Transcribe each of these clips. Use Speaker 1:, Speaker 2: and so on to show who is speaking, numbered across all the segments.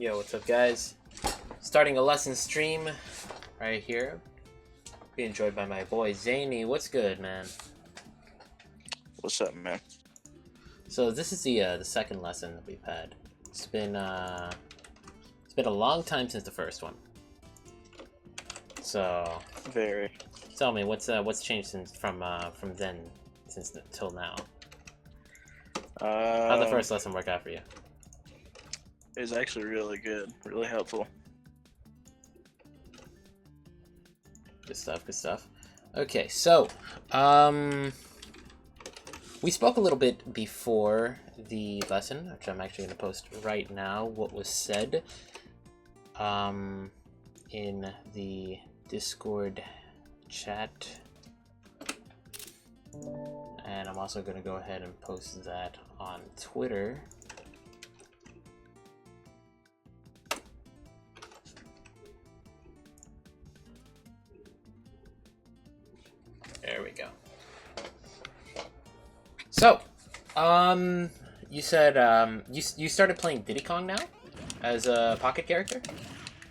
Speaker 1: Yo, what's up, guys? Starting a lesson stream right here. Be enjoyed by my boy Zany. What's good, man?
Speaker 2: What's up, man?
Speaker 1: So this is the second lesson that we've had. It's been a long time since the first one. So
Speaker 2: Very.
Speaker 1: tell me what's changed since from then till now. How'd the first lesson work out for you?
Speaker 2: It was actually really good, really helpful.
Speaker 1: Good stuff, good stuff. Okay, so, we spoke a little bit before the lesson, which I'm actually going to post right now, what was said, in the Discord chat. And I'm also going to go ahead and post that on Twitter. There we go. So, you said you started playing Diddy Kong now as a pocket character,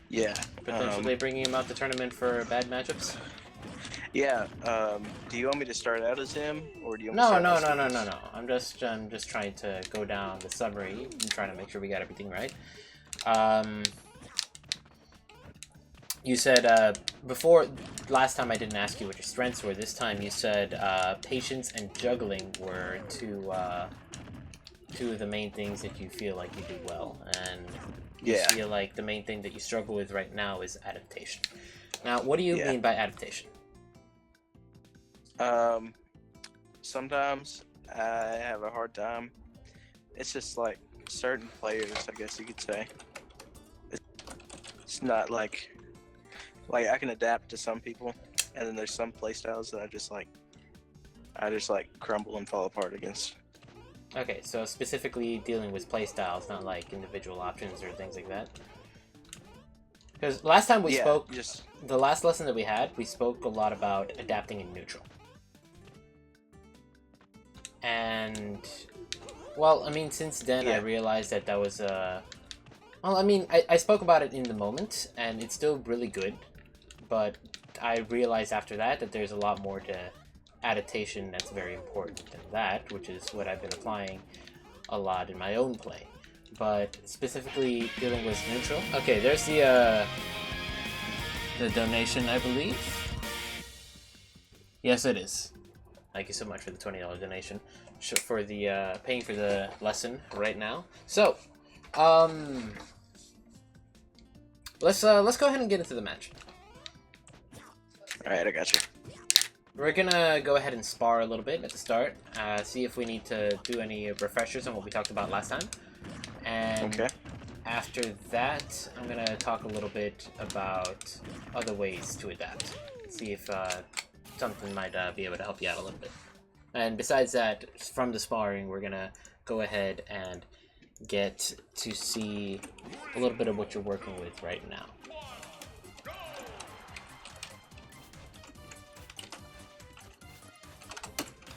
Speaker 2: Yeah.
Speaker 1: potentially bringing him out the tournament for bad matchups.
Speaker 2: Yeah. Do you want me to start out as him, or do you want
Speaker 1: No.
Speaker 2: me to start out as
Speaker 1: No. I'm just trying to go down the summary and trying to make sure we got everything right. You said before last time I didn't ask you what your strengths were. This time you said patience and juggling were two of the main things that you feel like you do well, and you
Speaker 2: Yeah.
Speaker 1: feel like the main thing that you struggle with right now is adaptation. Now, what do you mean by adaptation?
Speaker 2: Sometimes I have a hard time. It's just like certain players, I guess you could say. It's not like I can adapt to some people, and then there's some playstyles that I just crumble and fall apart against.
Speaker 1: Okay, so specifically dealing with playstyles, not like individual options or things like that. Because last time we spoke, the last lesson that we had, we spoke a lot about adapting in neutral. And, well, I mean, since then I realized that was well, I mean, I spoke about it in the moment, and it's still really good, but I realized after that there's a lot more to adaptation that's very important than that, which is what I've been applying a lot in my own play. But specifically dealing with neutral. Okay, there's the donation, I believe. Yes, it is. Thank you so much for the $20 donation for the paying for the lesson right now. So, let's go ahead and get into the match.
Speaker 2: All right, I got you.
Speaker 1: We're gonna go ahead and spar a little bit at the start, see if we need to do any refreshers on what we talked about last time. And after that, I'm gonna talk a little bit about other ways to adapt. See if something might be able to help you out a little bit. And besides that, from the sparring, we're gonna go ahead and get to see a little bit of what you're working with right now.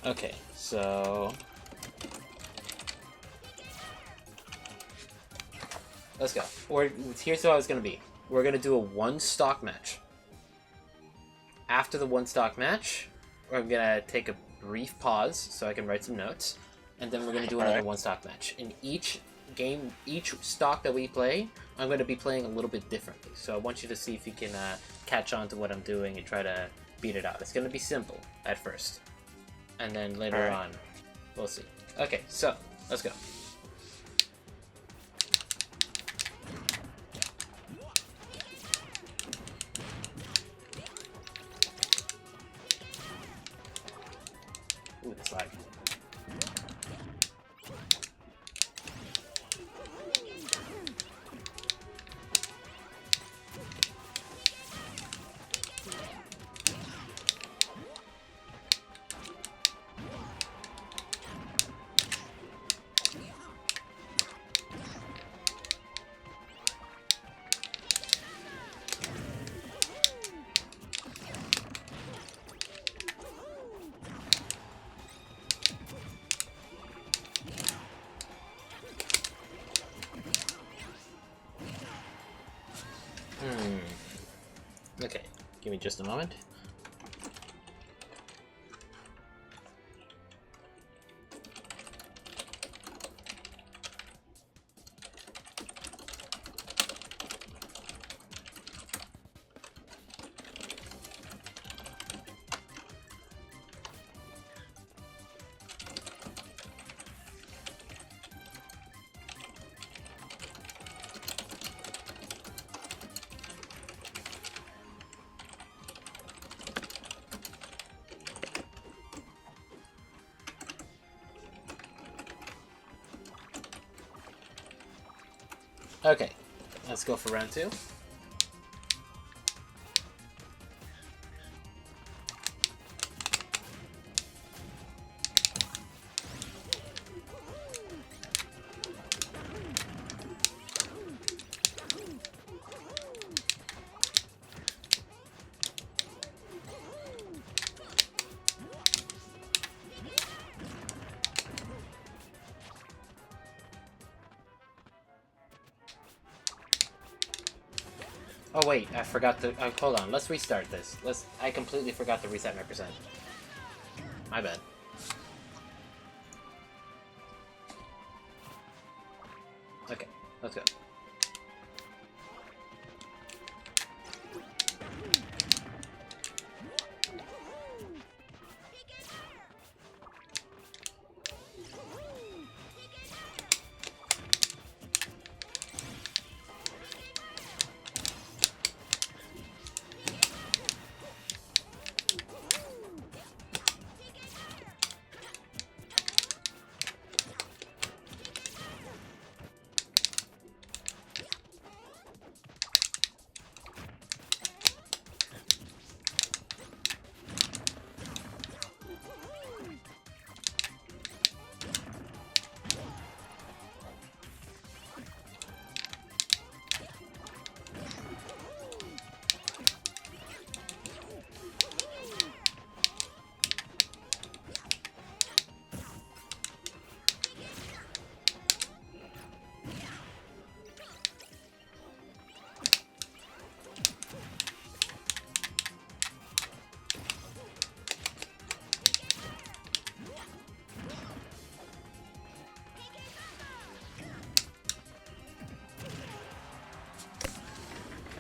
Speaker 1: Okay, so let's go. Here's how it's gonna be. We're gonna do a one stock match. After the one stock match, we're gonna take a brief pause so I can write some notes, and then we're gonna do another one stock match. In each game, each stock that we play, I'm gonna be playing a little bit differently. So I want you to see if you can catch on to what I'm doing and try to beat it out. It's gonna be simple at first, and then later on, we'll see. Okay, so let's go. Ooh, that's lag. Give me just a moment. Okay, let's go for round 2. Oh wait, I forgot to. Hold on. Let's restart this. I completely forgot to reset my percent. My bad. Okay, let's go.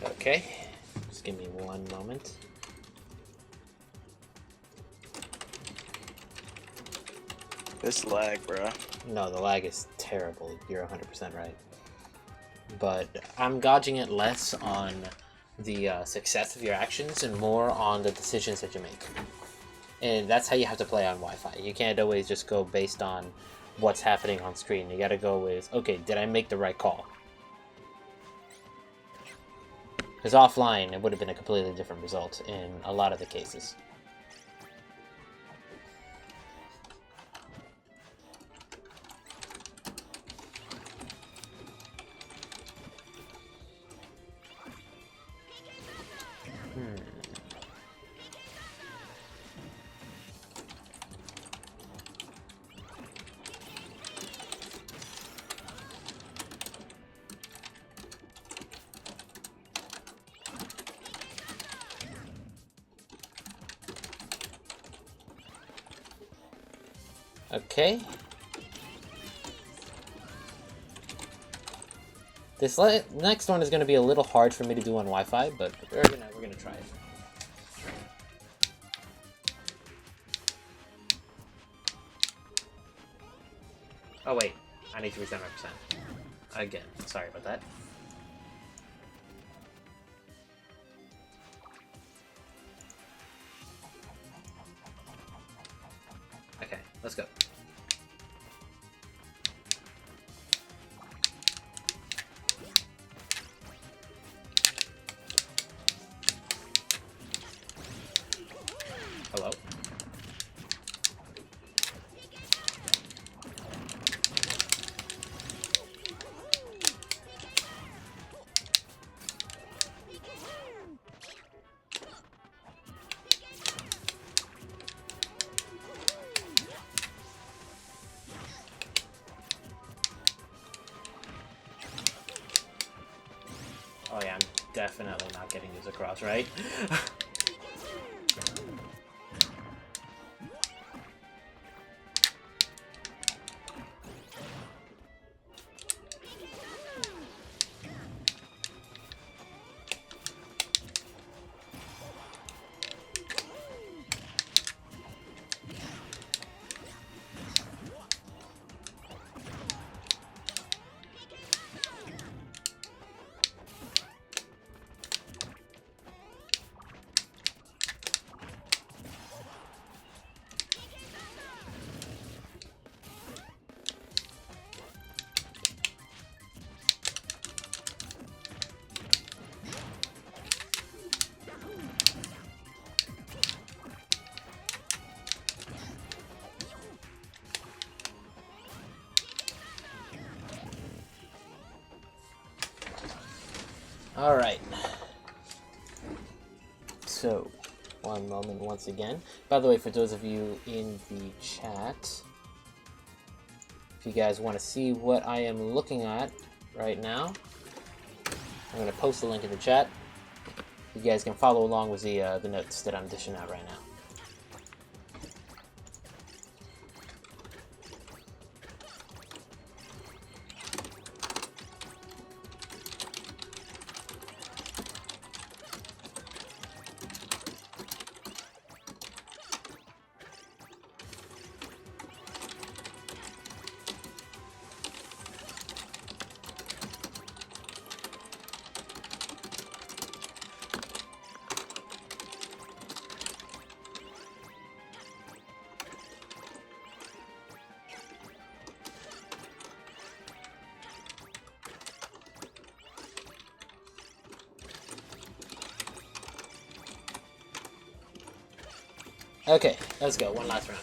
Speaker 1: Okay, just give me one moment.
Speaker 2: This lag, bro.
Speaker 1: No, the lag is terrible. You're 100% right. But I'm gauging it less on the success of your actions and more on the decisions that you make. And that's how you have to play on Wi-Fi. You can't always just go based on what's happening on screen. You gotta go with, okay, did I make the right call? Because offline, it would have been a completely different result in a lot of the cases. Okay. This next one is going to be a little hard for me to do on Wi-Fi, but we're gonna try it. Oh wait, I need to reset my percent. Again, sorry about that. Okay, let's go. Hello? Oh yeah, I'm definitely not getting this across, right? Alright. So, one moment once again. By the way, for those of you in the chat, if you guys want to see what I am looking at right now, I'm going to post the link in the chat. You guys can follow along with the notes that I'm dishing out right now. Okay, let's go. One last round.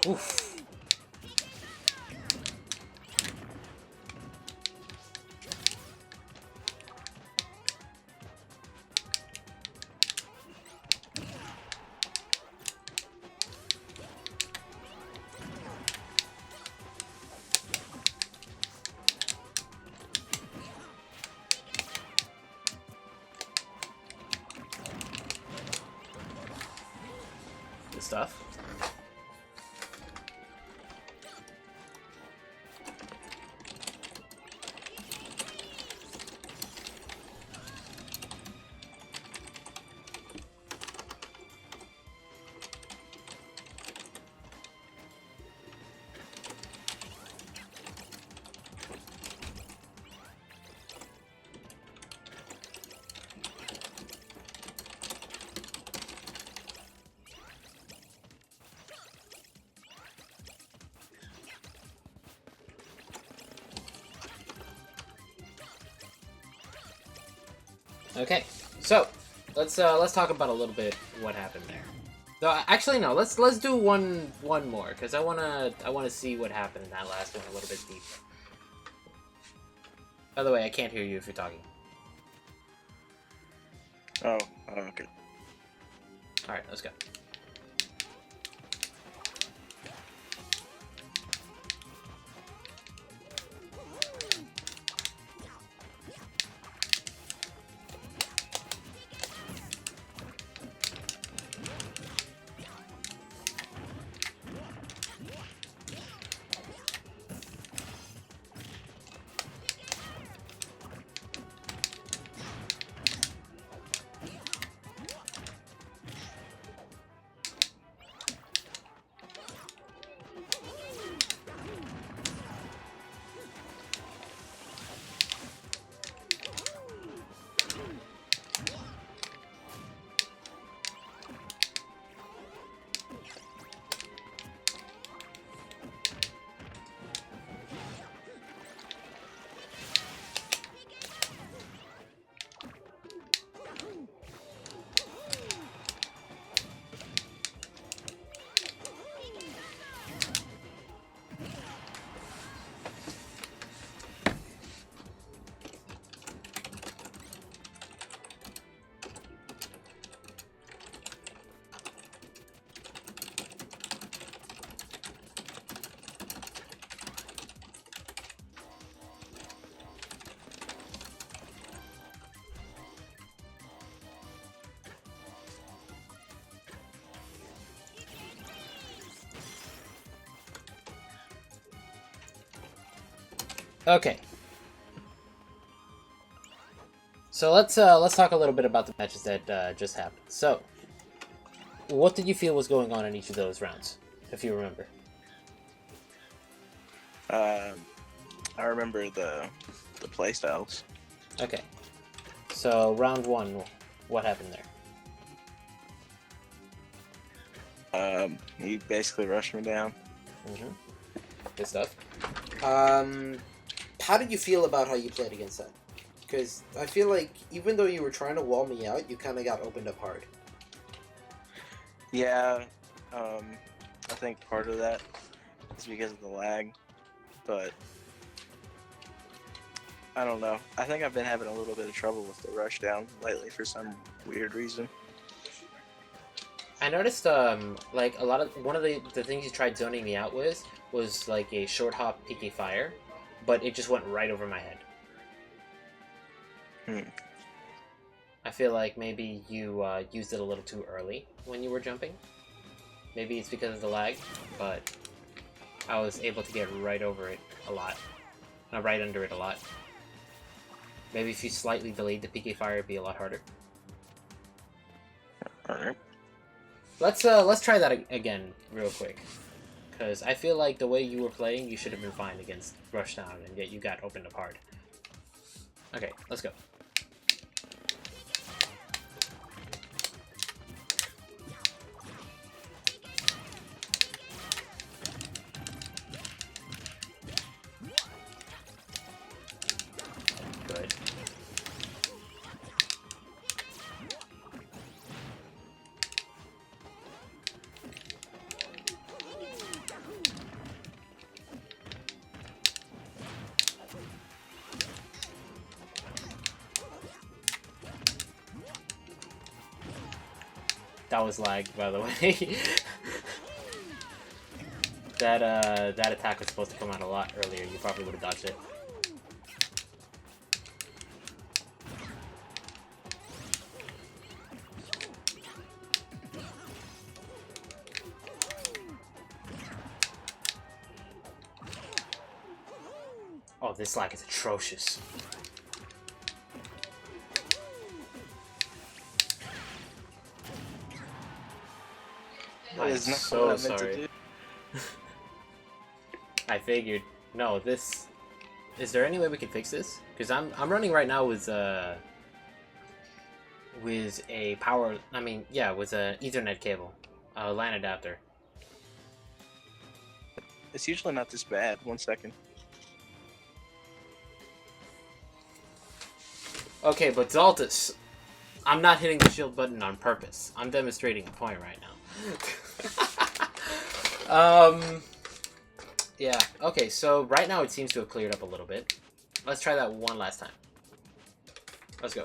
Speaker 1: Oof. Good stuff. Okay, so let's talk about a little bit what happened there. So actually, no, let's do one more because I wanna see what happened in that last one a little bit deeper. By the way, I can't hear you if you're talking.
Speaker 2: Oh, okay.
Speaker 1: All right, let's go. Okay. So let's talk a little bit about the matches that just happened. So, what did you feel was going on in each of those rounds, if you remember?
Speaker 2: I remember the playstyles.
Speaker 1: Okay. So round one, what happened there?
Speaker 2: He basically rushed me down.
Speaker 1: Mm-hmm. Good stuff. How did you feel about how you played against that? Because I feel like even though you were trying to wall me out, you kind of got opened up hard.
Speaker 2: Yeah, I think part of that is because of the lag, but I don't know. I think I've been having a little bit of trouble with the rush down lately for some weird reason.
Speaker 1: I noticed, like, one of the things you tried zoning me out with was, like, a short hop PK fire, but it just went right over my head. I feel like maybe you used it a little too early when you were jumping. Maybe it's because of the lag, but I was able to get right over it a lot. Right under it a lot. Maybe if you slightly delayed the PK fire, it'd be a lot harder.
Speaker 2: Alright.
Speaker 1: Let's try that again real quick, because I feel like the way you were playing, you should have been fine against Rushdown, and yet you got opened up hard. Okay, let's go. Good. That was lag, by the way. That attack was supposed to come out a lot earlier. You probably would have dodged it. Oh, this lag is atrocious. I'm so sorry. I figured. No, this... Is there any way we can fix this? Because I'm running right now with a power... I mean, yeah, with an Ethernet cable. A LAN adapter.
Speaker 2: It's usually not this bad. 1 second.
Speaker 1: Okay, but Zaltus, I'm not hitting the shield button on purpose. I'm demonstrating a point right now. Yeah, okay, so right now it seems to have cleared up a little bit. Let's try that one last time. Let's go.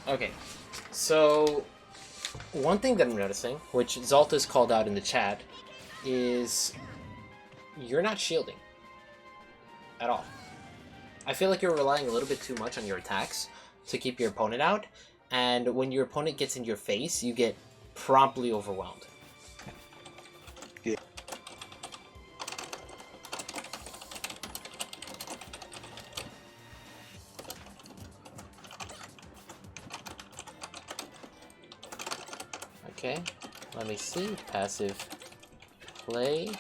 Speaker 1: Okay, so one thing that I'm noticing, which Zaltus called out in the chat, is you're not shielding at all. I feel like you're relying a little bit too much on your attacks to keep your opponent out, and when your opponent gets in your face, you get promptly overwhelmed.
Speaker 2: Yeah.
Speaker 1: Okay, let me see. Passive play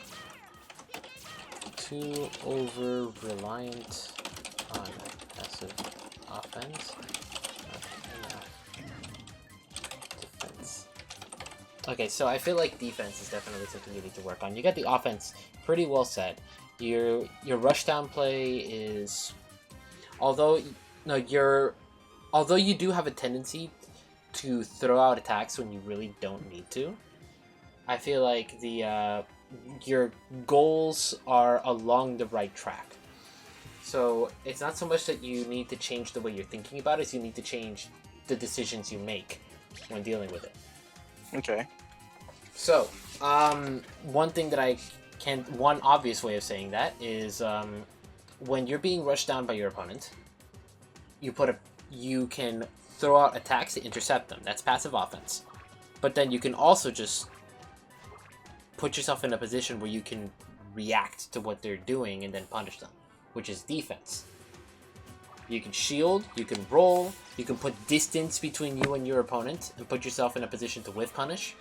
Speaker 1: too over-reliant on passive offense, not enough defense. Okay, so I feel like defense is definitely something you need to work on. You got the offense pretty well set. Your rushdown play is, although you do have a tendency to throw out attacks when you really don't need to, I feel like your goals are along the right track. So it's not so much that you need to change the way you're thinking about it, as you need to change the decisions you make when dealing with it.
Speaker 2: Okay.
Speaker 1: So, one obvious way of saying that is when you're being rushed down by your opponent, you can throw out attacks to intercept them. That's passive offense. But then you can also just put yourself in a position where you can react to what they're doing and then punish them, which is defense. You can shield, you can roll, you can put distance between you and your opponent and put yourself in a position to whiff punish.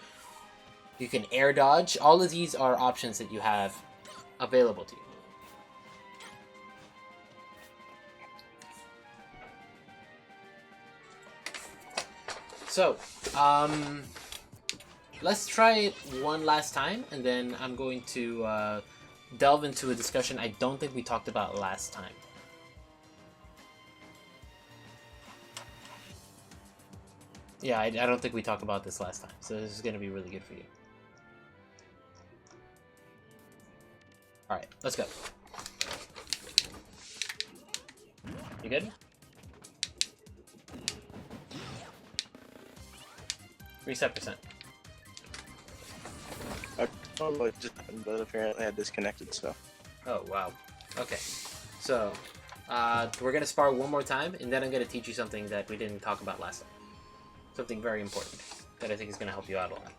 Speaker 1: You can air dodge. All of these are options that you have available to you. So, let's try it one last time, and then I'm going to delve into a discussion I don't think we talked about last time. Yeah, I don't think we talked about this last time, so this is going to be really good for you. Alright, let's go. You good? Reset percent.
Speaker 2: I don't know what just happened, but apparently I disconnected, so.
Speaker 1: Oh, wow. Okay. So, we're going to spar one more time, and then I'm going to teach you something that we didn't talk about last time. Something very important that I think is going to help you out a lot.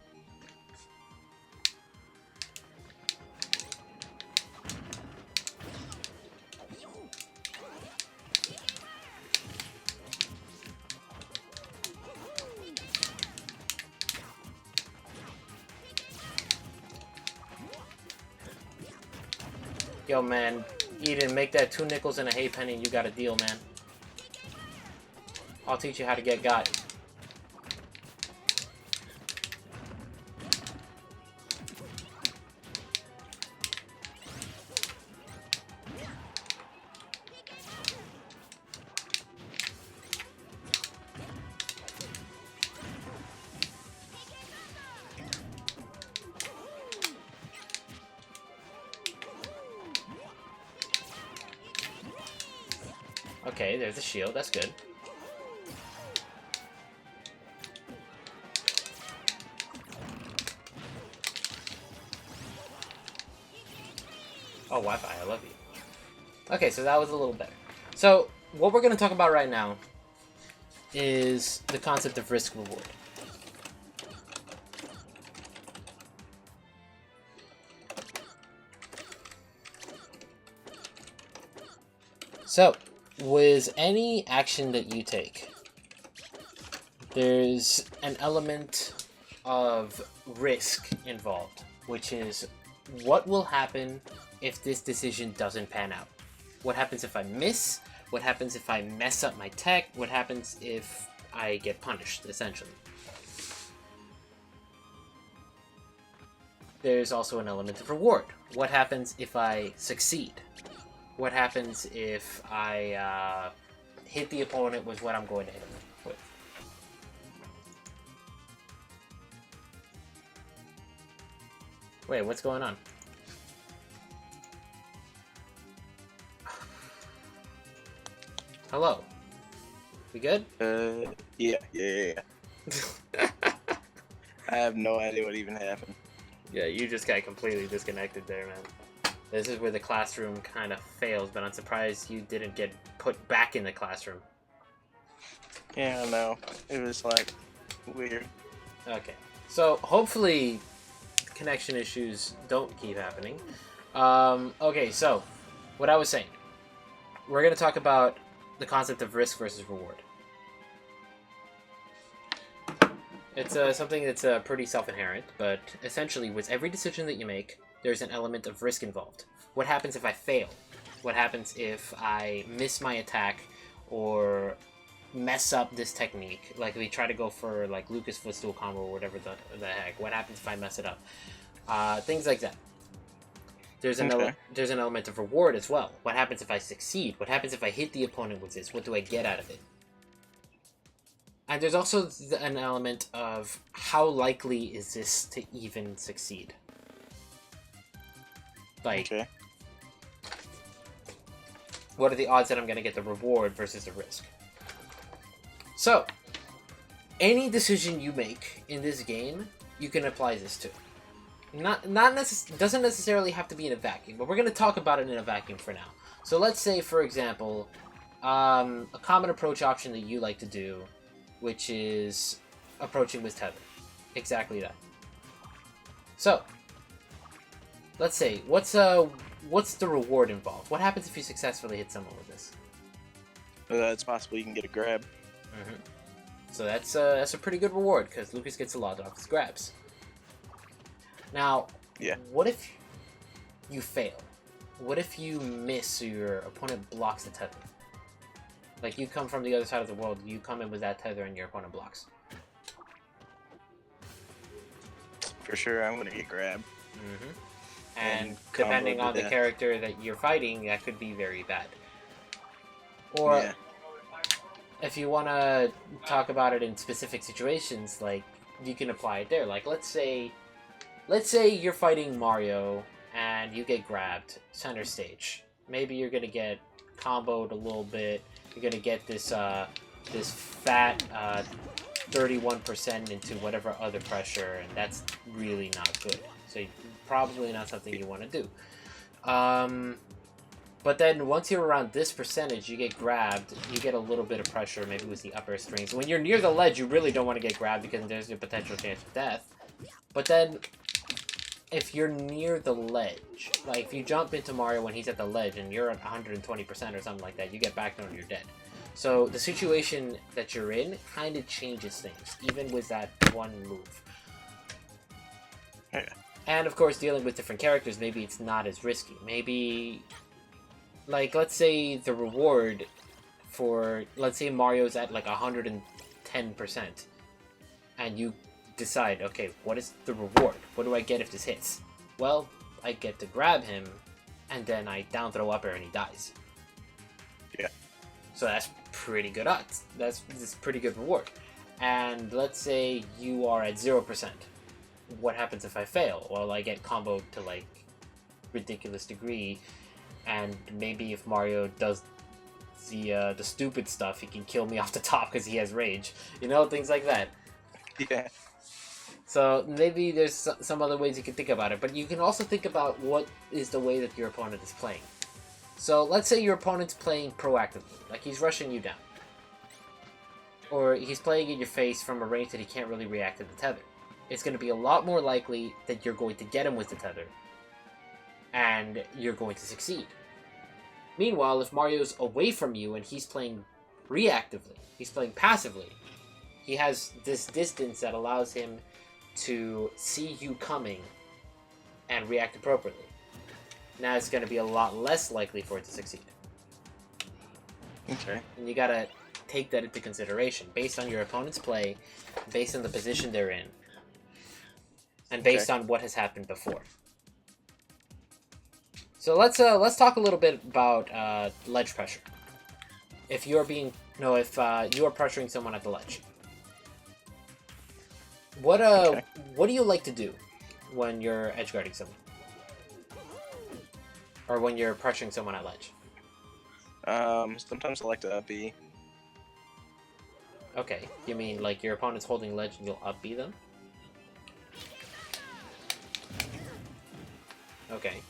Speaker 1: Yo, man, Eden, make that 2 nickels and a halfpenny and you got a deal, man. I'll teach you how to get got. Okay, there's a shield. That's good. Oh, Wi-Fi, I love you. Okay, so that was a little better. So, what we're going to talk about right now is the concept of risk-reward. So, with any action that you take, there's an element of risk involved, which is what will happen if this decision doesn't pan out? What happens if I miss? What happens if I mess up my tech? What happens if I get punished, essentially? There's also an element of reward. What happens if I succeed? What happens if I hit the opponent with what I'm going to hit him with? Wait, what's going on? Hello. We good?
Speaker 2: Yeah. I have no idea what even happened.
Speaker 1: Yeah, you just got completely disconnected there, man. This is where the classroom kind of fails, but I'm surprised you didn't get put back in the classroom.
Speaker 2: Yeah, I know. It was, like, weird.
Speaker 1: Okay. So, hopefully, connection issues don't keep happening. Okay, so, what I was saying. We're going to talk about the concept of risk versus reward. It's something that's pretty self-inherent, but essentially, with every decision that you make, there's an element of risk involved. What happens if I fail? What happens if I miss my attack or mess up this technique? Like we try to go for like Lucas footstool combo or whatever the heck. What happens if I mess it up? Things like that. There's an there's an element of reward as well. What happens if I succeed? What happens if I hit the opponent with this? What do I get out of it? And there's also an element of how likely is this to even succeed? Like, what are the odds that I'm going to get the reward versus the risk? So, any decision you make in this game, you can apply this to. Doesn't necessarily have to be in a vacuum, but we're going to talk about it in a vacuum for now. So let's say, for example, a common approach option that you like to do, which is approaching with tether. Exactly that. So, let's say, what's the reward involved? What happens if you successfully hit someone with this?
Speaker 2: It's possible you can get a grab.
Speaker 1: Mm-hmm. So that's a pretty good reward, because Lucas gets a lot off his grabs. Now, what if you fail? What if you miss or your opponent blocks the tether? Like, you come from the other side of the world, you come in with that tether and your opponent blocks.
Speaker 2: For sure, I'm going to get grabbed.
Speaker 1: Mm-hmm. And depending on the character that you're fighting, that could be very bad. Or, if you want to talk about it in specific situations, like, you can apply it there. Like, let's say you're fighting Mario and you get grabbed center stage. Maybe you're gonna get comboed a little bit. You're gonna get this this fat 31% into whatever other pressure, and that's really not good. So probably not something you want to do. But then once you're around this percentage, you get grabbed. You get a little bit of pressure, maybe with the upper strings. When you're near the ledge, you really don't want to get grabbed because there's a potential chance of death. But then, if you're near the ledge, like if you jump into Mario when he's at the ledge and you're at 120% or something like that, you get back down, you're dead. So the situation that you're in kind of changes things, even with that one move.
Speaker 2: Yeah.
Speaker 1: And of course, dealing with different characters, maybe it's not as risky. Maybe, like, let's say the reward for, let's say Mario's at like 110%, and you decide, okay, what is the reward? What do I get if this hits? Well, I get to grab him, and then I down throw up air and he dies.
Speaker 2: Yeah.
Speaker 1: So that's pretty good odds. That's pretty good reward. And let's say you are at 0%. What happens if I fail? Well, I get comboed to like ridiculous degree, and maybe if Mario does the stupid stuff, he can kill me off the top because he has rage. You know, things like that.
Speaker 2: Yeah.
Speaker 1: So maybe there's some other ways you can think about it, but you can also think about what is the way that your opponent is playing. So let's say your opponent's playing proactively, like he's rushing you down. Or he's playing in your face from a range that he can't really react to the tether. It's going to be a lot more likely that you're going to get him with the tether, and you're going to succeed. Meanwhile, if Mario's away from you and he's playing reactively, he's playing passively, he has this distance that allows him to see you coming and react appropriately. Now it's going to be a lot less likely for it to succeed.
Speaker 2: Okay.
Speaker 1: And you got to take that into consideration based on your opponent's play, based on the position they're in, and based on what has happened before. So let's talk a little bit about ledge pressure. If you are pressuring someone at the ledge, what do you like to do when you're edge guarding someone, or when you're pressuring someone at ledge?
Speaker 2: Sometimes I like to up B.
Speaker 1: Okay, you mean like your opponent's holding ledge and you'll up B them? Okay.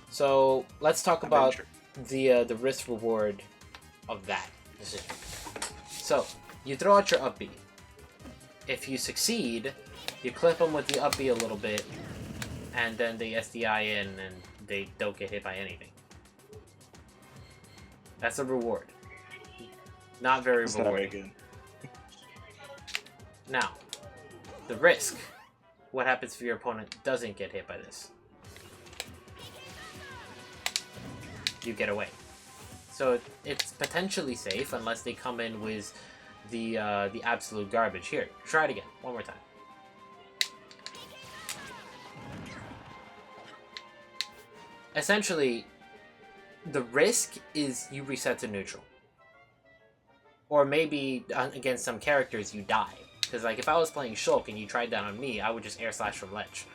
Speaker 1: So let's talk about the risk reward of that decision. So you throw out your up B. If you succeed, you clip them with the up B a little bit, and then they SDI in and they don't get hit by anything. That's a reward. Not very rewarding.
Speaker 2: Not very good.
Speaker 1: Now, the risk. what happens if your opponent doesn't get hit by this? You get away. So it's potentially safe unless they come in with the absolute garbage. Here, try it again. One more time. Essentially, the risk is you reset to neutral. Or maybe against some characters you die. Because like if I was playing Shulk and you tried that on me, I would just air slash from ledge.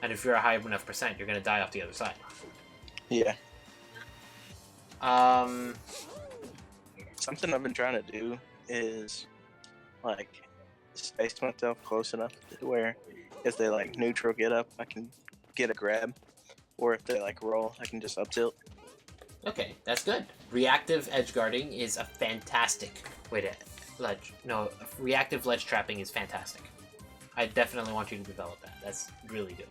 Speaker 1: And if you're a high enough percent, you're going to die off the other side.
Speaker 2: Yeah. Something I've been trying to do is like space myself close enough to where if they like neutral get up, I can get a grab, or if they like roll, I can just up tilt.
Speaker 1: Okay, that's good. Reactive edge guarding is a fantastic way to ledge. No, reactive ledge trapping is fantastic. I definitely want you to develop that. That's really good.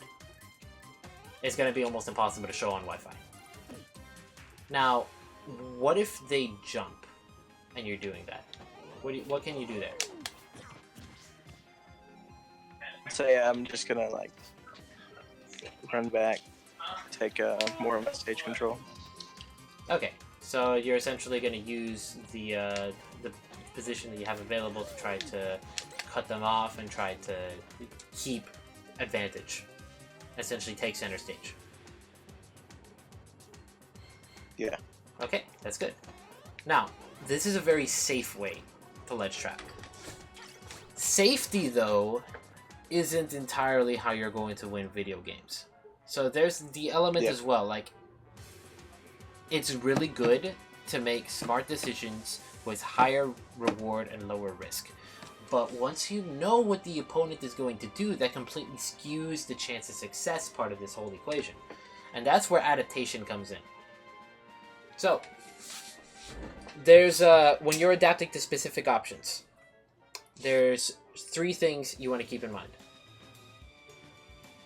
Speaker 1: It's going to be almost impossible to show on Wi-Fi. Now, what if they jump and you're doing that? What can you do there?
Speaker 2: Say I'm just gonna like run back, take more of my stage control.
Speaker 1: Okay, so you're essentially going to use the position that you have available to try to cut them off and try to keep advantage. Essentially take center stage.
Speaker 2: Yeah.
Speaker 1: Okay, that's good. Now, this is a very safe way to ledge trap. Safety, though, isn't entirely how you're going to win video games. So there's the element as well, like, it's really good to make smart decisions with higher reward and lower risk. But once you know what the opponent is going to do, that completely skews the chance of success part of this whole equation. And that's where adaptation comes in. So, there's, when you're adapting to specific options, there's 3 things you want to keep in mind.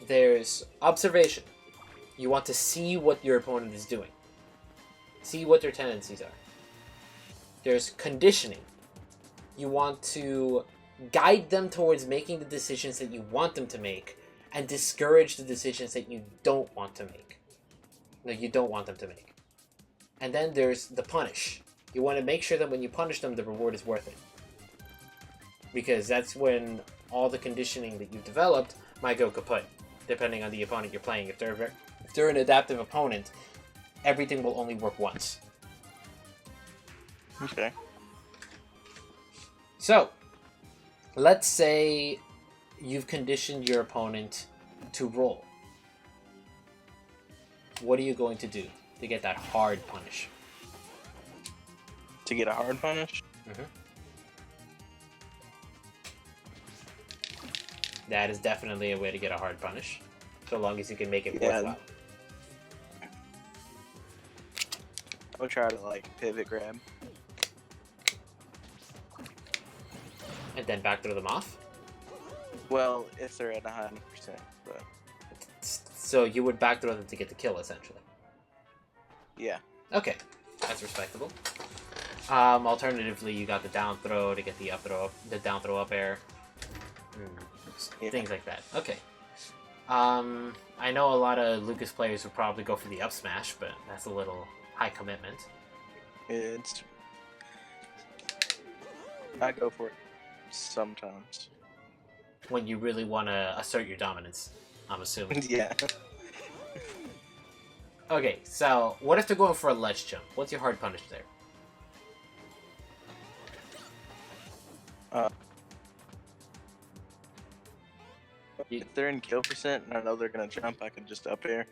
Speaker 1: There's observation. You want to see what your opponent is doing. See what their tendencies are. There's conditioning. You want to guide them towards making the decisions that you want them to make and discourage the decisions that you don't want to make. No, you don't want them to make. And then there's the punish. You want to make sure that when you punish them, the reward is worth it. Because that's when all the conditioning that you've developed might go kaput, depending on the opponent you're playing. If they're an adaptive opponent, everything will only work once.
Speaker 2: Okay.
Speaker 1: So, let's say you've conditioned your opponent to roll. What are you going to do to get that hard punish?
Speaker 2: To get a hard punish?
Speaker 1: Mm-hmm. That is definitely a way to get a hard punish, so long as you can make it worthwhile.
Speaker 2: I'll try to like pivot grab.
Speaker 1: And then back throw them off?
Speaker 2: Well, if they're at 100%, but...
Speaker 1: So you would back throw them to get the kill, essentially?
Speaker 2: Yeah.
Speaker 1: Okay, that's respectable. Alternatively, you got the down throw to get the up throw, the down throw up air. Things like that. Okay. I know a lot of Lucas players would probably go for the up smash, but that's a little high commitment.
Speaker 2: I go for it sometimes.
Speaker 1: When you really want to assert your dominance, I'm assuming.
Speaker 2: Yeah.
Speaker 1: Okay, so what if they're going for a ledge jump? What's your hard punish there?
Speaker 2: If they're in kill percent and I know they're gonna jump, I can just up air,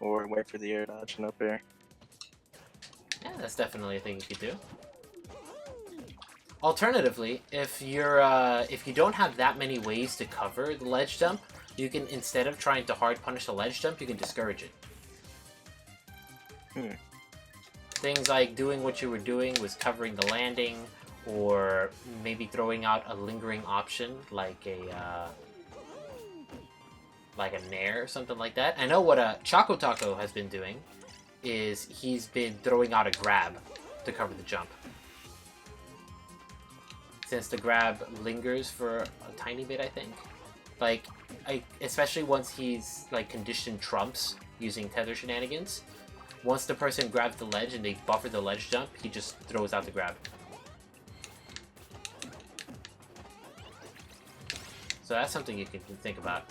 Speaker 2: or wait for the air dodge and up air.
Speaker 1: Yeah, that's definitely a thing you could do. Alternatively, if you don't have that many ways to cover the ledge jump, you can, instead of trying to hard punish the ledge jump, you can discourage it. Things like doing what you were doing was covering the landing, or maybe throwing out a lingering option like a nair or something like that. I know what Choco Taco has been doing is he's been throwing out a grab to cover the jump. Since the grab lingers for a tiny bit, I think. Like, especially once he's like conditioned trumps using tether shenanigans. Once the person grabs the ledge and they buffer the ledge jump, he just throws out the grab. So that's something you can think about.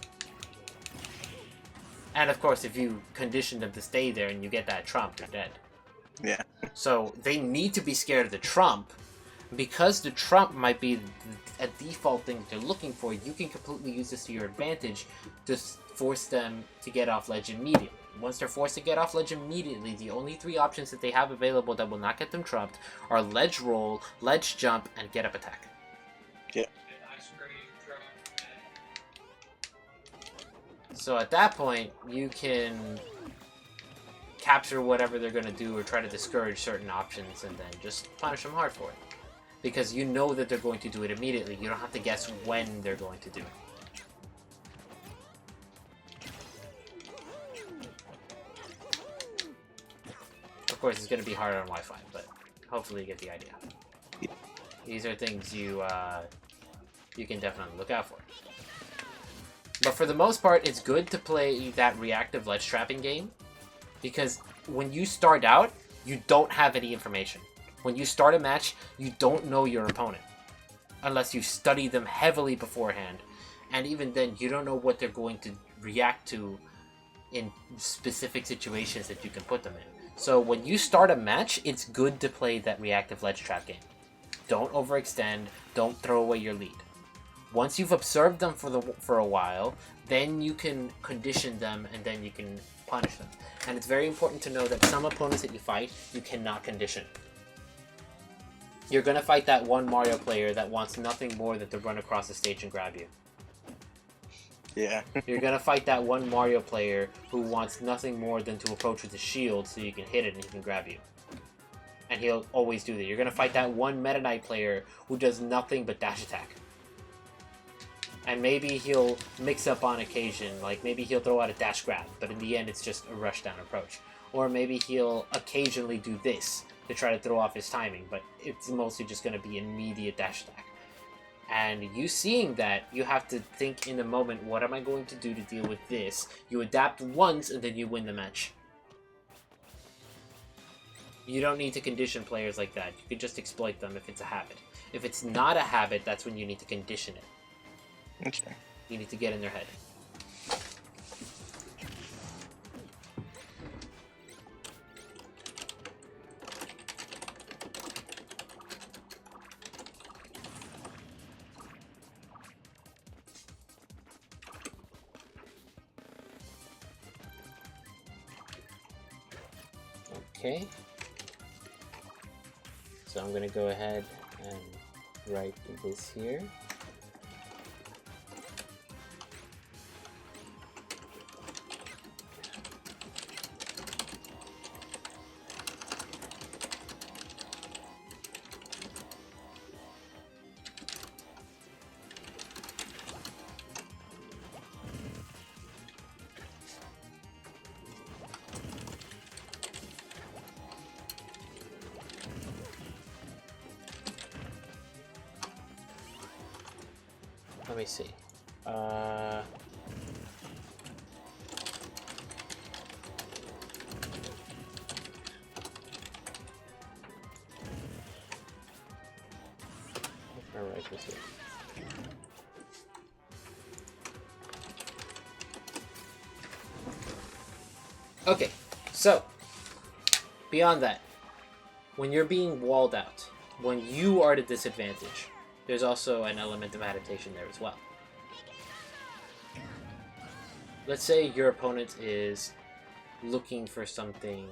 Speaker 1: And of course, if you condition them to stay there and you get that trump, you're dead.
Speaker 2: Yeah.
Speaker 1: So they need to be scared of the trump. Because the trump might be a default thing they're looking for, you can completely use this to your advantage to force them to get off ledge immediately. Once they're forced to get off ledge immediately, the only 3 options that they have available that will not get them trumped are ledge roll, ledge jump, and get up attack.
Speaker 2: Yeah.
Speaker 1: So at that point, you can capture whatever they're going to do or try to discourage certain options and then just punish them hard for it. Because you know that they're going to do it immediately. You don't have to guess when they're going to do it. Of course, it's going to be hard on Wi-Fi, but hopefully you get the idea. These are things you can definitely look out for. But for the most part, it's good to play that reactive ledge trapping game, because when you start out, you don't have any information. When you start a match, you don't know your opponent, unless you study them heavily beforehand, and even then, you don't know what they're going to react to in specific situations that you can put them in. So when you start a match, it's good to play that reactive ledge trap game. Don't overextend, don't throw away your lead. Once you've observed them for a while, then you can condition them and then you can punish them. And it's very important to know that some opponents that you fight, you cannot condition. You're going to fight that one Mario player that wants nothing more than to run across the stage and grab you.
Speaker 2: Yeah.
Speaker 1: You're going to fight that one Mario player who wants nothing more than to approach with a shield so you can hit it and he can grab you. And he'll always do that. You're going to fight that one Meta Knight player who does nothing but dash attack. And maybe he'll mix up on occasion, like maybe he'll throw out a dash grab, but in the end it's just a rush down approach. Or maybe he'll occasionally do this to try to throw off his timing, but it's mostly just going to be immediate dash attack. And you seeing that, you have to think in the moment, what am I going to do to deal with this? You adapt once and then you win the match. You don't need to condition players like that. You can just exploit them if it's a habit. If it's not a habit, that's when you need to condition it.
Speaker 2: Okay.
Speaker 1: You need to get in their head. Okay. So I'm going to go ahead and write this here. Let me see. I'll write this here. Okay, so beyond that, when you're being walled out, when you are at a disadvantage, there's also an element of adaptation there as well. Let's say your opponent is looking for something,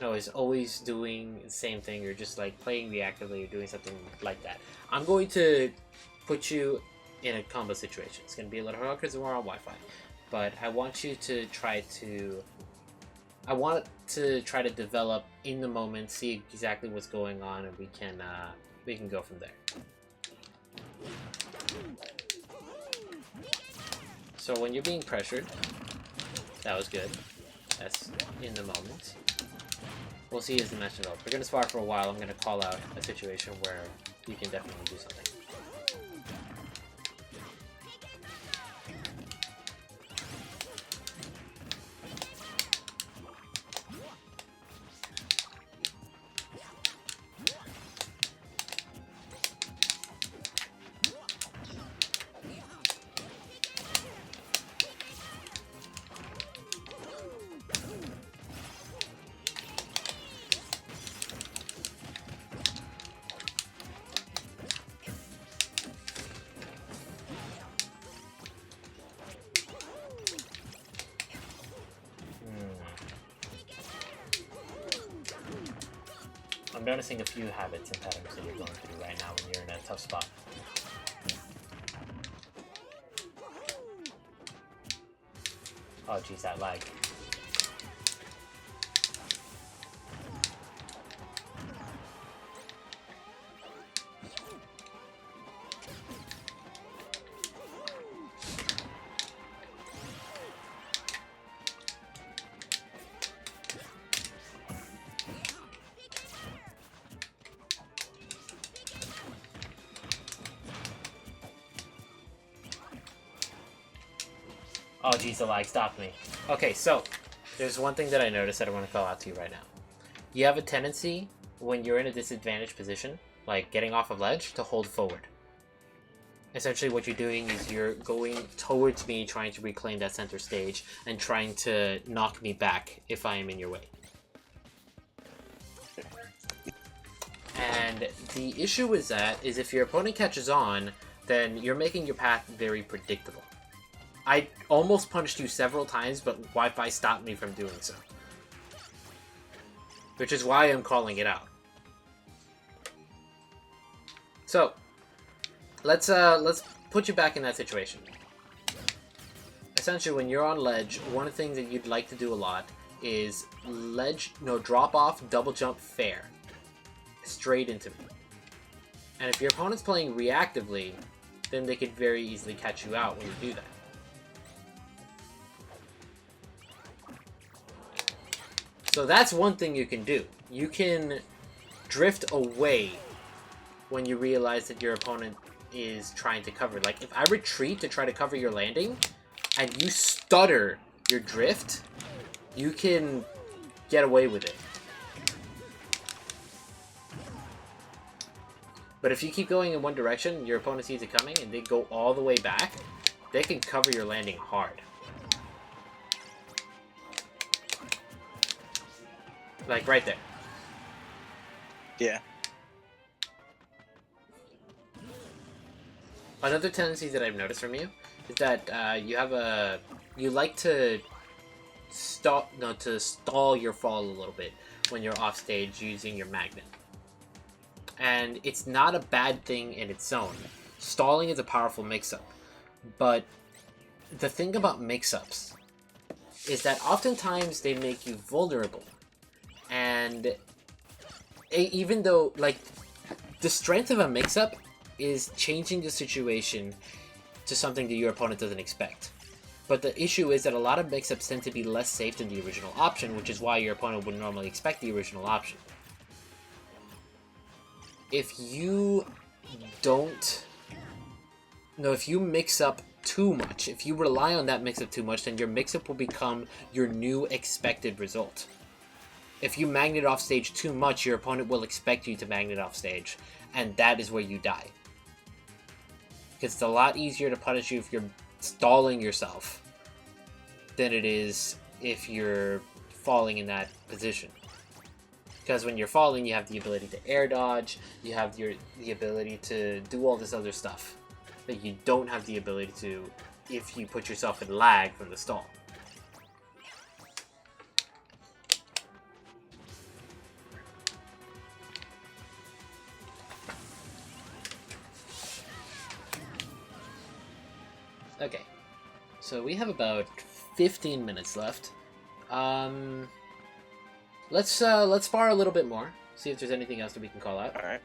Speaker 1: is always doing the same thing, or just like playing reactively or doing something like that. I'm going to put you in a combo situation. It's going to be a little hard because we're on Wi-Fi, but I want you to try to develop in the moment, see exactly what's going on, and we can go from there. So when you're being pressured, that was good. That's in the moment. We'll see as the match develops. We're going to spar for a while. I'm going to call out a situation where you can definitely do something. I'm noticing a few habits and patterns that you're going through right now when you're in a tough spot. Oh geez, that lag. Oh geez, the lag stopped me. Okay, so there's one thing that I noticed that I want to call out to you right now. You have a tendency, when you're in a disadvantaged position, like getting off a ledge, to hold forward. Essentially what you're doing is you're going towards me, trying to reclaim that center stage, and trying to knock me back if I am in your way. And the issue with that is if your opponent catches on, then you're making your path very predictable. I almost punched you several times, but Wi-Fi stopped me from doing so. Which is why I'm calling it out. So, let's put you back in that situation. Essentially, when you're on ledge, one of the things that you'd like to do a lot is drop off, double jump fair. Straight into me. And if your opponent's playing reactively, then they could very easily catch you out when you do that. So that's one thing you can do. You can drift away when you realize that your opponent is trying to cover. Like, if I retreat to try to cover your landing, and you stutter your drift, you can get away with it. But if you keep going in one direction, your opponent sees it coming, and they go all the way back, they can cover your landing hard. Like right there.
Speaker 2: Yeah.
Speaker 1: Another tendency that I've noticed from you is that you like to stall your fall a little bit when you're off stage using your magnet. And it's not a bad thing in its own. Stalling is a powerful mix-up. But the thing about mix-ups is that oftentimes they make you vulnerable. And even though, like, the strength of a mix-up is changing the situation to something that your opponent doesn't expect. But the issue is that a lot of mix-ups tend to be less safe than the original option, which is why your opponent would normally expect the original option. If you if you mix up too much, if you rely on that mix-up too much, then your mix-up will become your new expected result. If you magnet off stage too much, your opponent will expect you to magnet off stage, and that is where you die. Because it's a lot easier to punish you if you're stalling yourself than it is if you're falling in that position. Because when you're falling, you have the ability to air dodge, you have the ability to do all this other stuff that you don't have the ability to if you put yourself in lag from the stall. Okay, so we have about 15 minutes left. Let's spar a little bit more. See if there's anything else that we can call out.
Speaker 2: All right.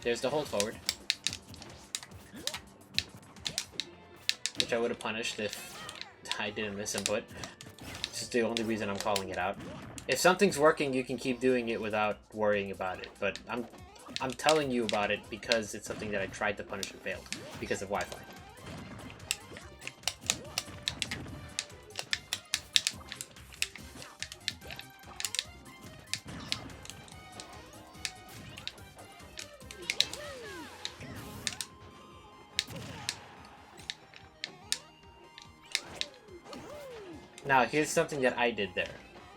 Speaker 1: There's the hold forward, which I would have punished if I didn't miss input. This is the only reason I'm calling it out. If something's working, you can keep doing it without worrying about it. But I'm telling you about it because it's something that I tried to punish and failed because of Wi-Fi. Now, here's something that I did there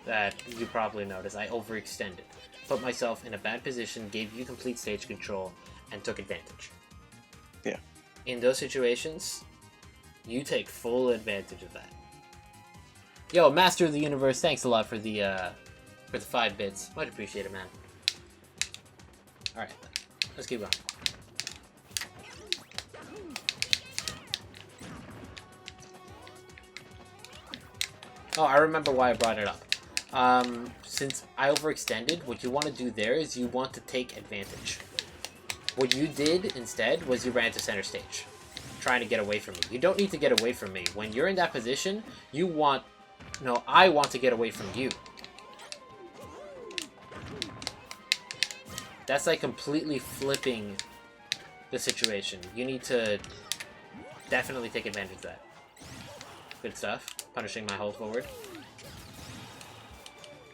Speaker 1: that you probably noticed. I overextended. put myself in a bad position, gave you complete stage control, and took advantage.
Speaker 2: Yeah.
Speaker 1: In those situations, you take full advantage of that. Yo, Master of the Universe, thanks a lot for the 5 bits. Much appreciated, man. Alright, let's keep going. Oh, I remember why I brought it up. Since I overextended, what you want to do there is you want to take advantage. What you did instead was you ran to center stage, trying to get away from me. You don't need to get away from me. When you're in that position, you want... No, I want to get away from you. That's like completely flipping the situation. You need to definitely take advantage of that. Good stuff. Punishing my hold forward.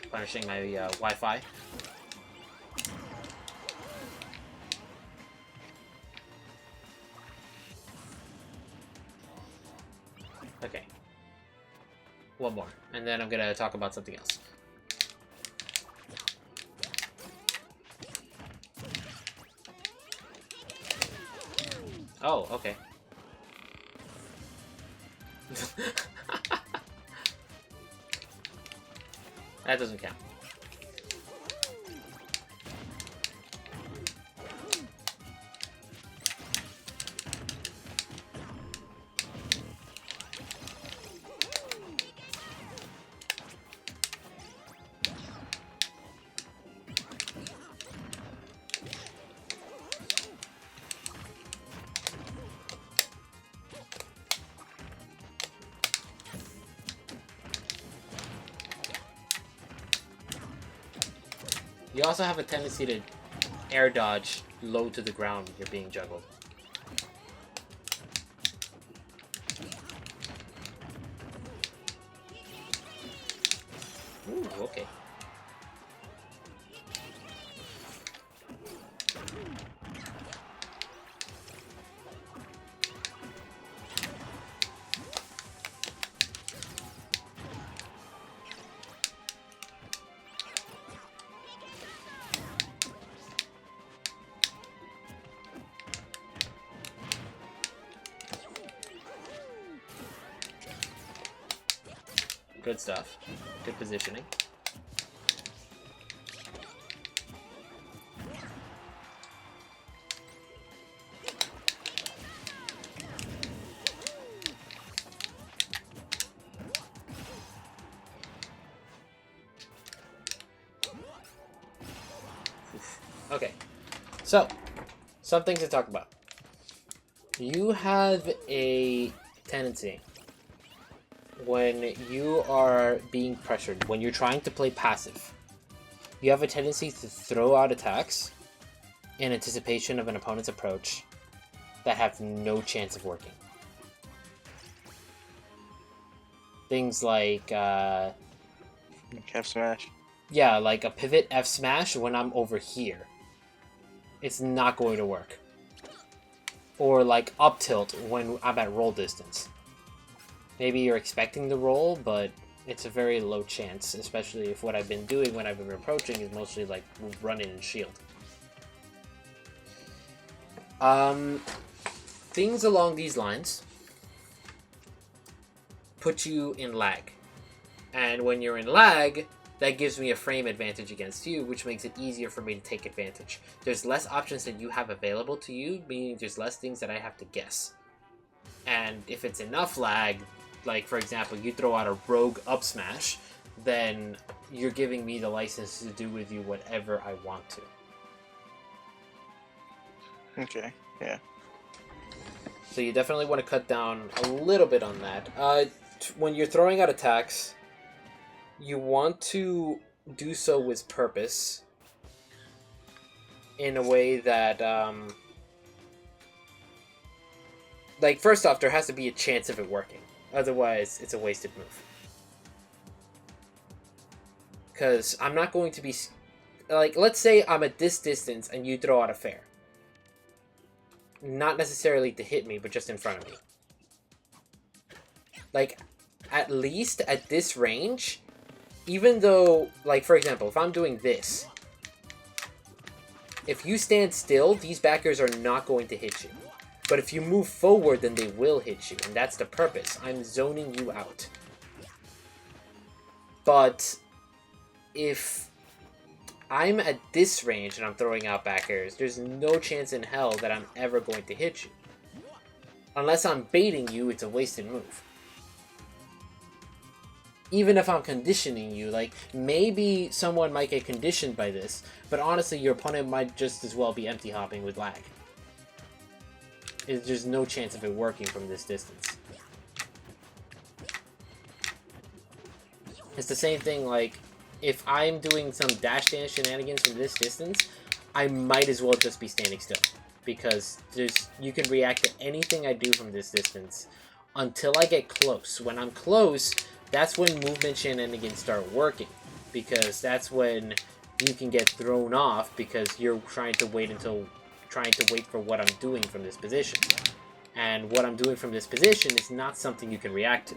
Speaker 1: Punishing my Wi-Fi. Okay. One more. And then I'm gonna talk about something else. Oh, okay. That doesn't count. You also have a tendency to air dodge low to the ground when you're being juggled. Ooh, okay. Good stuff. Good positioning. Okay, so some things to talk about. You have a tendency when you are being pressured, when you're trying to play passive, you have a tendency to throw out attacks in anticipation of an opponent's approach that have no chance of working. Things like,
Speaker 2: F smash.
Speaker 1: yeah, like a pivot F smash when I'm over here. It's not going to work. Or like up tilt when I'm at roll distance. Maybe you're expecting the roll, but it's a very low chance, especially if what I've been doing when I've been approaching is mostly like running and shield. Things along these lines put you in lag. And when you're in lag, that gives me a frame advantage against you, which makes it easier for me to take advantage. There's less options that you have available to you, meaning there's less things that I have to guess. And if it's enough lag, like for example, you throw out a rogue up smash, then you're giving me the license to do with you whatever I want to.
Speaker 2: Okay, yeah.
Speaker 1: So you definitely want to cut down a little bit on that. When you're throwing out attacks, you want to do so with purpose in a way that, like, first off, there has to be a chance of it working. Otherwise, it's a wasted move. Because I'm not going to be... Like, let's say I'm at this distance and you throw out a fair. Not necessarily to hit me, but just in front of me. Like, at least at this range, even though, like, for example, if I'm doing this, If you stand still, these backers are not going to hit you. But if you move forward, then they will hit you, and that's the purpose. I'm zoning you out. But if I'm at this range and I'm throwing out back airs, there's no chance in hell that I'm ever going to hit you. Unless I'm baiting you, it's a wasted move. Even if I'm conditioning you, like, maybe someone might get conditioned by this, but honestly, your opponent might just as well be empty hopping with lag. There's no chance of it working from this distance. It's the same thing, like, if I'm doing some dash dance shenanigans from this distance, I might as well just be standing still. Because you can react to anything I do from this distance until I get close. When I'm close, that's when movement shenanigans start working. Because that's when you can get thrown off because you're trying to wait for what I'm doing from this position. And what I'm doing from this position is not something you can react to.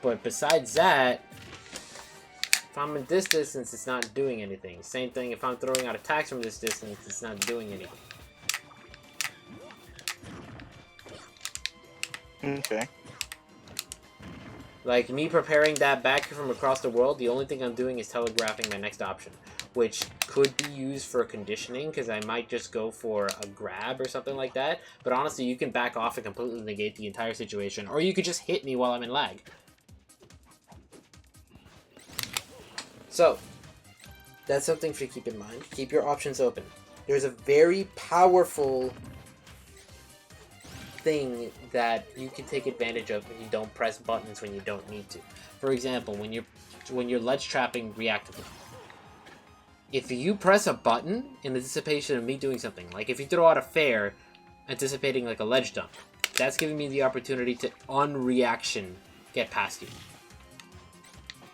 Speaker 1: But besides that, if I'm at this distance, it's not doing anything. Same thing if I'm throwing out attacks from this distance, it's not doing anything.
Speaker 2: Okay.
Speaker 1: Like, me preparing that back from across the world, the only thing I'm doing is telegraphing my next option, which could be used for conditioning, because I might just go for a grab or something like that. But honestly, you can back off and completely negate the entire situation, or you could just hit me while I'm in lag. So, that's something to keep in mind. Keep your options open. There's a very powerful thing that you can take advantage of when you don't press buttons when you don't need to. For example, when you're ledge trapping reactively. If you press a button in anticipation of me doing something, like if you throw out a fair anticipating like a ledge dump, that's giving me the opportunity to on reaction get past you.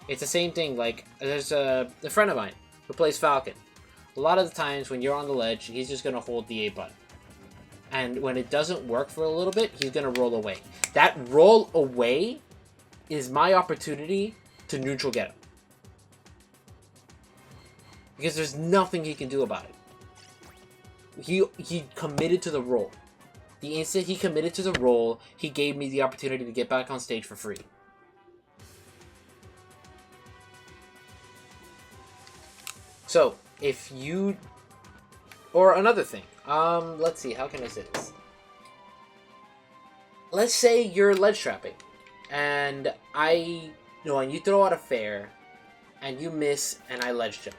Speaker 1: It's the same thing, like, there's a friend of mine who plays Falcon. A lot of the times when you're on the ledge, he's just going to hold the A button. And when it doesn't work for a little bit, he's going to roll away. That roll away is my opportunity to neutral get him. Because there's nothing he can do about it. He committed to the roll. The instant he committed to the roll, he gave me the opportunity to get back on stage for free. So, if you... Or another thing. Let's see, how can I say this? Let's say you're ledge trapping. And and you throw out a fair, and you miss, and I ledge jump.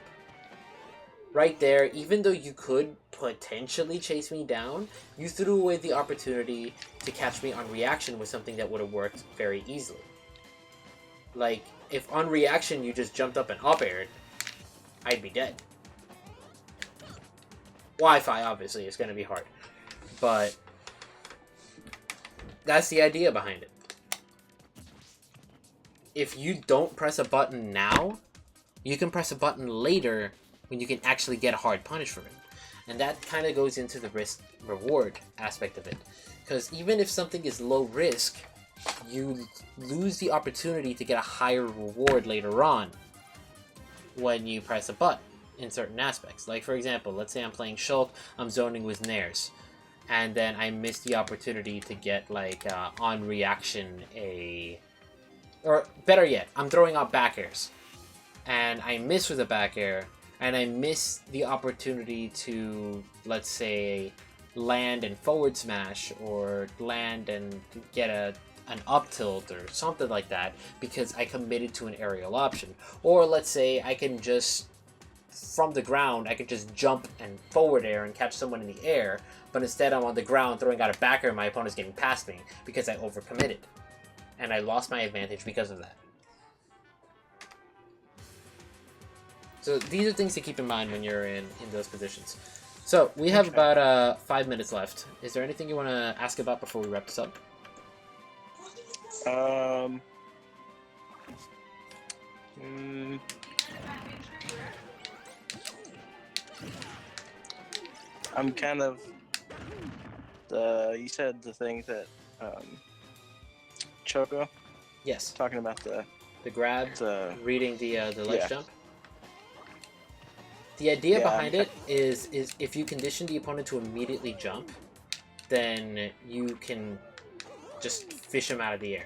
Speaker 1: Right there, even though you could potentially chase me down, you threw away the opportunity to catch me on reaction with something that would have worked very easily. Like, if on reaction you just jumped up and up-aired, I'd be dead. Wi-Fi, obviously, is going to be hard. But that's the idea behind it. If you don't press a button now, you can press a button later when you can actually get a hard punish from it. And that kind of goes into the risk-reward aspect of it. Because even if something is low risk, you lose the opportunity to get a higher reward later on when you press a button in certain aspects. Like, for example, let's say I'm playing Shulk, I'm zoning with Nairs, and then I miss the opportunity to get, like, on reaction or better yet, I'm throwing out back airs, and I miss with a back air, and I miss the opportunity to, let's say, land and forward smash, or land and get an up tilt or something like that because I committed to an aerial option. Or let's say I can just, from the ground, I can just jump and forward air and catch someone in the air, but instead I'm on the ground throwing out a back air and my opponent's getting past me because I overcommitted. And I lost my advantage because of that. So these are things to keep in mind when you're in those positions. So we have about 5 minutes left. Is there anything you want to ask about before we wrap this up?
Speaker 2: I'm kind of you said the thing that Choco.
Speaker 1: Yes.
Speaker 2: Talking about
Speaker 1: the grab, reading the ledge jump. The idea
Speaker 2: Yeah,
Speaker 1: behind it is if you condition the opponent to immediately jump, then you can just fish him out of the air.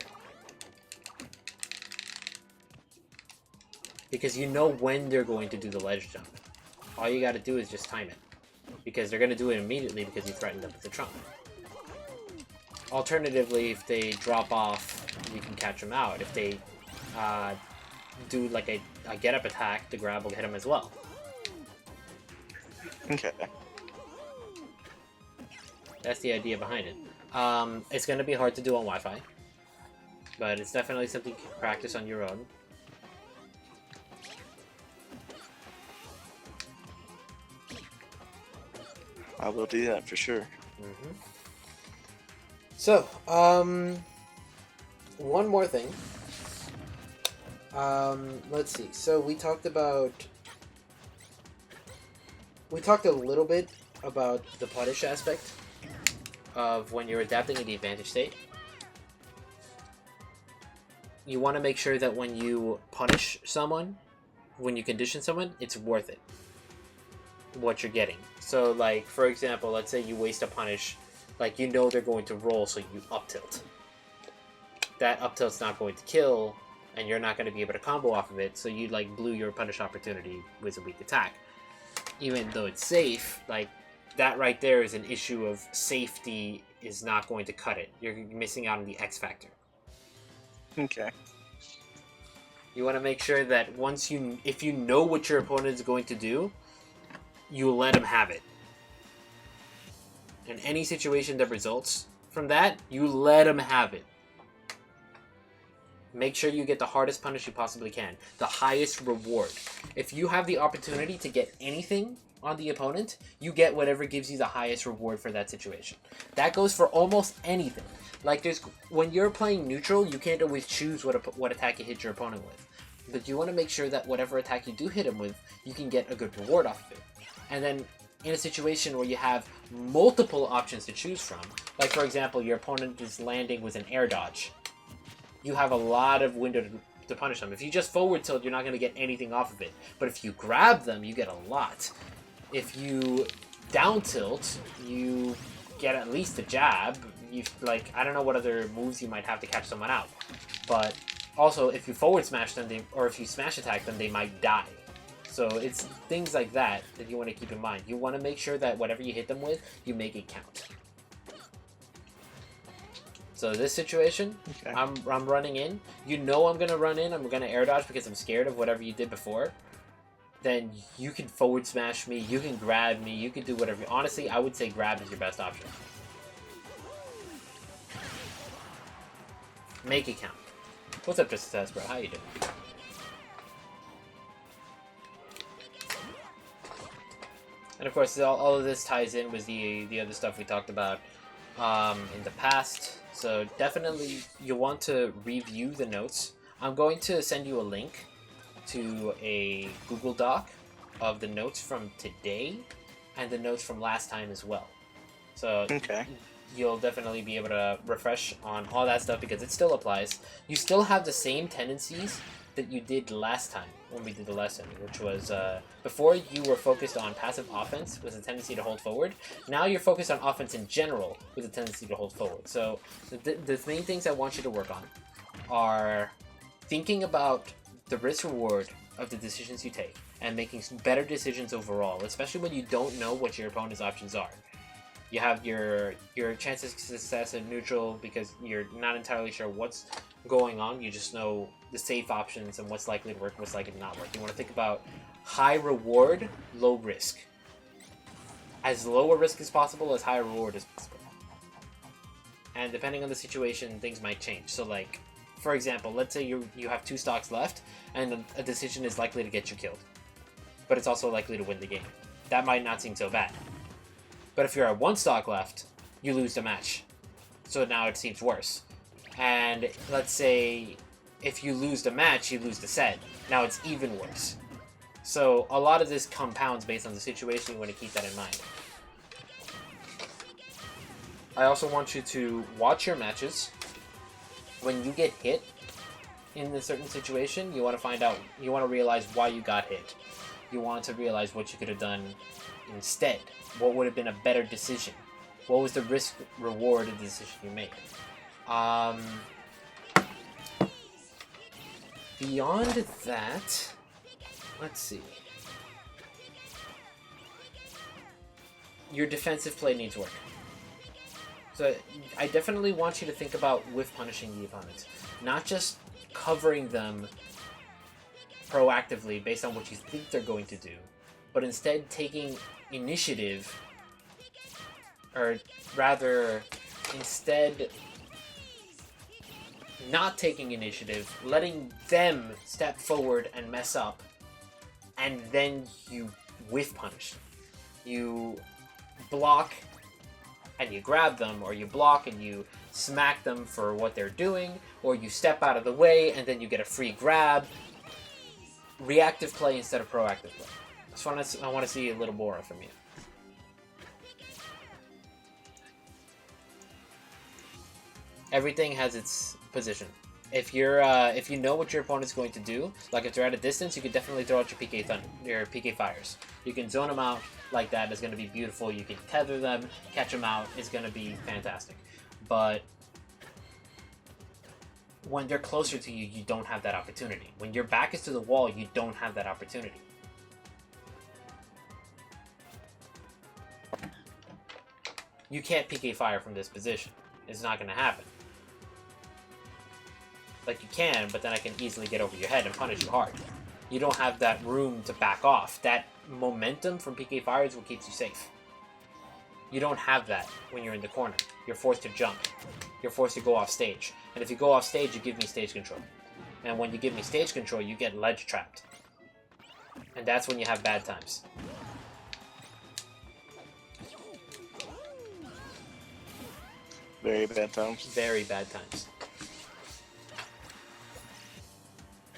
Speaker 1: Because you know when they're going to do the ledge jump. All you gotta do is just time it. Because they're gonna do it immediately because you threatened them with the trump. Alternatively, if they drop off, you can catch them out. If they do like a get-up attack, the grab will hit them as well.
Speaker 2: Okay.
Speaker 1: That's the idea behind it. It's gonna be hard to do on Wi-Fi, but it's definitely something you can practice on your own.
Speaker 2: I will do that for sure.
Speaker 1: Mm-hmm. So, one more thing. Let's see. So we talked a little bit about the punish aspect of when you're adapting in the advantage state. You want to make sure that when you punish someone, when you condition someone, it's worth it. What you're getting. So, like, for example, let's say you waste a punish, like, you know they're going to roll, so you up tilt. That up tilt's not going to kill, and you're not going to be able to combo off of it, so you, like, blew your punish opportunity with a weak attack. Even though it's safe, like, that right there is an issue of safety is not going to cut it. You're missing out on the X factor.
Speaker 2: Okay.
Speaker 1: You want to make sure that if you know what your opponent is going to do, you let him have it. In any situation that results from that, you let him have it. Make sure you get the hardest punish you possibly can. The highest reward. If you have the opportunity to get anything on the opponent, you get whatever gives you the highest reward for that situation. That goes for almost anything. Like, when you're playing neutral, you can't always choose what attack you hit your opponent with. But you want to make sure that whatever attack you do hit him with, you can get a good reward off of it. And then in a situation where you have multiple options to choose from, like for example, your opponent is landing with an air dodge, you have a lot of window to punish them. If you just forward tilt, you're not going to get anything off of it. But if you grab them, you get a lot. If you down tilt, you get at least a jab. I don't know what other moves you might have to catch someone out. But also, if you forward smash them, or if you smash attack them, they might die. So it's things like that you want to keep in mind. You want to make sure that whatever you hit them with, you make it count. So this situation, okay. I'm running in. You know I'm going to run in. I'm going to air dodge because I'm scared of whatever you did before. Then you can forward smash me. You can grab me. You can do whatever. Honestly, I would say grab is your best option. Make it count. What's up, Just Test, bro? How you doing? And of course, all of this ties in with the other stuff we talked about in the past. So definitely, you want to review the notes. I'm going to send you a link to a Google Doc of the notes from today and the notes from last time as well. So okay. You'll definitely be able to refresh on all that stuff because it still applies. You still have the same tendencies that you did last time when we did the lesson, which was before you were focused on passive offense with a tendency to hold forward. Now you're focused on offense in general with a tendency to hold forward. So the main things I want you to work on are thinking about the risk-reward of the decisions you take and making better decisions overall, especially when you don't know what your opponent's options are. You have your chances of success in neutral because you're not entirely sure what's going on. You just know the safe options and what's likely to work, what's likely to not work. You want to think about high reward, low risk. As low a risk as possible, as high a reward as possible. And depending on the situation, things might change. So like, for example, let's say you have 2 stocks left and a decision is likely to get you killed. But it's also likely to win the game. That might not seem so bad. But if you're at 1 stock left, you lose the match. So now it seems worse. And let's say if you lose the match, you lose the set. Now it's even worse. So a lot of this compounds based on the situation. You want to keep that in mind. I also want you to watch your matches. When you get hit in a certain situation, you want to realize why you got hit. you want to realize what you could have done instead. What would have been a better decision? What was the risk reward of the decision you made? Beyond that, let's see. Your defensive play needs work. So I definitely want you to think about whiff punishing the opponents. Not just covering them proactively based on what you think they're going to do, but instead taking initiative, or rather, instead not taking initiative, letting them step forward and mess up, and then you whiff punish. You block and you grab them, or you block and you smack them for what they're doing, or you step out of the way and then you get a free grab. Reactive play instead of proactive play. I want to see a little more from you. Everything has its position. If you know what your opponent's going to do, like if they're at a distance, you can definitely throw out your PK fires. You can zone them out like that. It's going to be beautiful. You can tether them, catch them out. It's going to be fantastic. But when they're closer to you, you don't have that opportunity. When your back is to the wall, you don't have that opportunity. You can't PK fire from this position. It's not going to happen. Like, you can, but then I can easily get over your head and punish you hard. You don't have that room to back off. That momentum from PK fire is what keeps you safe. You don't have that when you're in the corner. You're forced to jump. You're forced to go off stage. And if you go off stage, you give me stage control. And when you give me stage control, you get ledge trapped. And that's when you have bad times.
Speaker 2: Very bad times.
Speaker 1: Very bad times.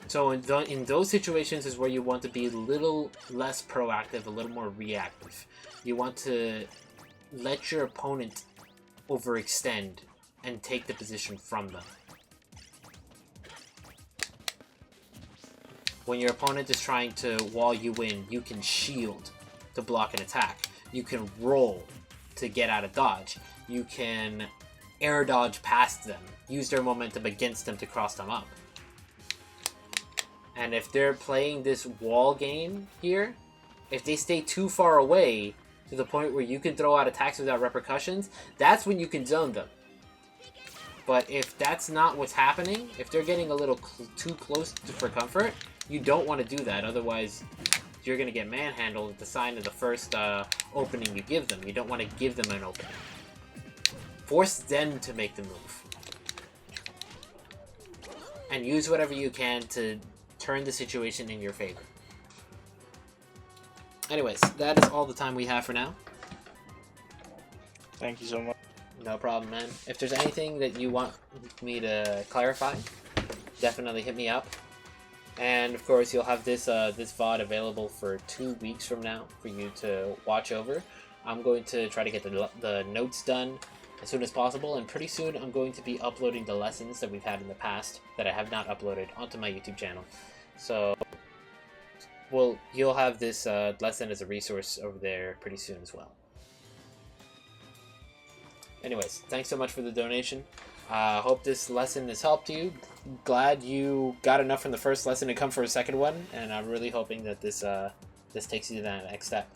Speaker 1: So in those situations is where you want to be a little less proactive, a little more reactive. You want to let your opponent overextend and take the position from them. When your opponent is trying to wall you in, you can shield to block an attack. You can roll to get out of dodge. You can air dodge past them, use their momentum against them to cross them up. And if they're playing this wall game here, if they stay too far away to the point where you can throw out attacks without repercussions, that's when you can zone them. But if that's not what's happening, if they're getting a little too close for comfort, you don't want to do that. Otherwise, you're going to get manhandled at the sign of the first opening you give them. You don't want to give them an opening. Force them to make the move. And use whatever you can to turn the situation in your favor. Anyways, that is all the time we have for now.
Speaker 2: Thank you so much.
Speaker 1: No problem, man. If there's anything that you want me to clarify, definitely hit me up. And of course, you'll have this this VOD available for 2 weeks from now for you to watch over. I'm going to try to get the notes done as soon as possible, and pretty soon I'm going to be uploading the lessons that we've had in the past that I have not uploaded onto my YouTube channel. So, well, you'll have this lesson as a resource over there pretty soon as well. Anyways, thanks so much for the donation. Hope this lesson has helped you. Glad you got enough from the first lesson to come for a second one, and I'm really hoping that this takes you to that next step.